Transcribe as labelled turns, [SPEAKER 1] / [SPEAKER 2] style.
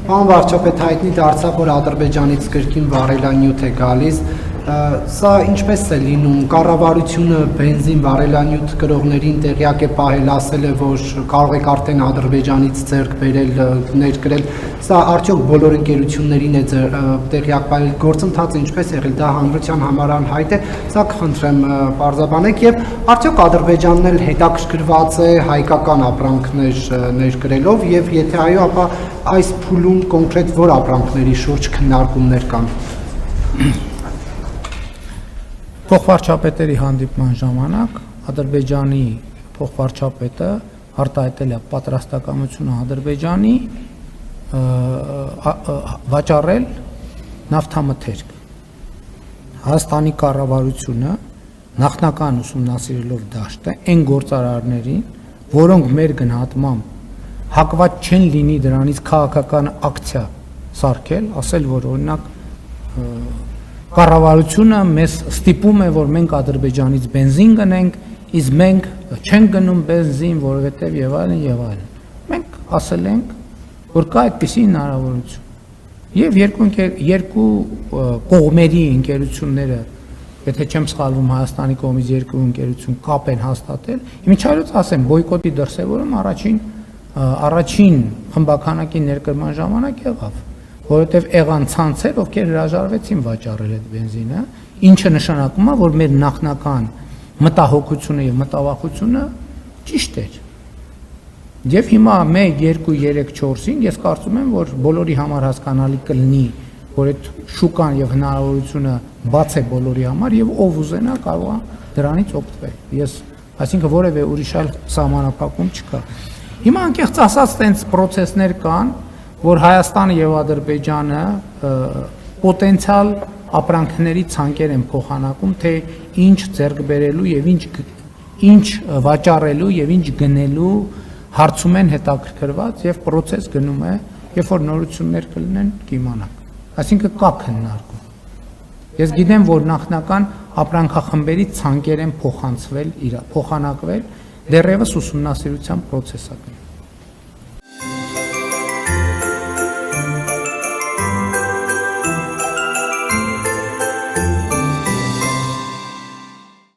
[SPEAKER 1] Պարոն վարչապետ, հայտնի դարձավ, որ Ադրբեջանից կրկին վարելանյութ է գալիս, սա ինչպես է լինում, կառավարությունը բենզին վարելանյութ կրողներին տեղյակ է պահել, ասել է, որ կարող եք արդեն Ադրբեջանից ձեռք բերել, ներկրել, սա արդյոք բոլոր ընկերություններին է տեղյակ պահել, գործընթացը ինչպես է եղել, դա հանրության համար անհայտ է, սա կխնդրեմ պարզաբանեք, եւ արդյոք Ադրբեջանն էլ հետաքրքրված է հայկական ապրանքներ ներկրելով, եւ եթե այո, ապա այս փուլում կոնկրետ որ ապրանքների շուրջ քննարկումներ կան։
[SPEAKER 2] Փոխվարչապետերի հանդիպման ժամանակ Ադրբեջանի փոխվարչապետը արտահայտել է պատրաստակամությունը Ադրբեջանի վաճառել նավթամթերք։ Հայաստանի կառավարությունը նախնական ուսումնասիրելով դաշտը այն գործարարներին, որոնք մեր գնահատմամբ հակված չեն լինի դրանից քաղաքական ակցիա սարքել, ասել, որ օրինակ կառավարությունը մեզ ստիպում է, որ մենք Ադրբեջանից բենզին գնենք, իսկ մենք չենք գնում բենզին, որովհետև եւ այլն եւ այլն։ Մենք ասել ենք, որ կա այդպիսի հնարավորություն։ Եվ երկու կողմերի ընկերությունները, եթե չեմ սխալվում, Հայաստանի կողմից երկու ընկերություն կապ են հաստատել։ Իմիջիայլոց ասեմ, բոյկոտի դրսևորում առաջին խմբականակի ներկրման ժամանակ եղավ, որովհետև եղան ցանցեր, ովքեր հրաժարվեցին վաճառել այդ բենզինը, ինչը նշանակում է, որ մեր նախնական մտահոգությունը եւ մտավախությունը ճիշտ էր։ Եվ հիմա 1, 2, 3, 4-ին ես կարծում եմ, որ բոլորի համար հասկանալի կլինի, որ այդ շուկան եւ հնարավորությունը բաց է բոլորի համար եւ ով ուզենա կարող է դրանից օգտվել։ Այսինքն որևէ ուրիշ այլ սահմանափակում չկա։ Հիմա անկեղծ ասած տենց process-ներ կան, որ Հայաստանը եւ Ադրբեջանը պոտենցիալ ապրանքների ցանկեր են փոխանակում, թե ինչ ձեռք բերելու եւ ինչ վաճառելու եւ ինչ գնելու հարցում են հետաքրքրված եւ process գնում է, երբ որ նորություններ կլինեն կիմանանք։ Այսինքն կա քննարկում։ Ես գիտեմ, որ նախնական ապրանքախմբերի ցանկեր են փոխանակվել, դեռևս ուսումնասիրության process-ը։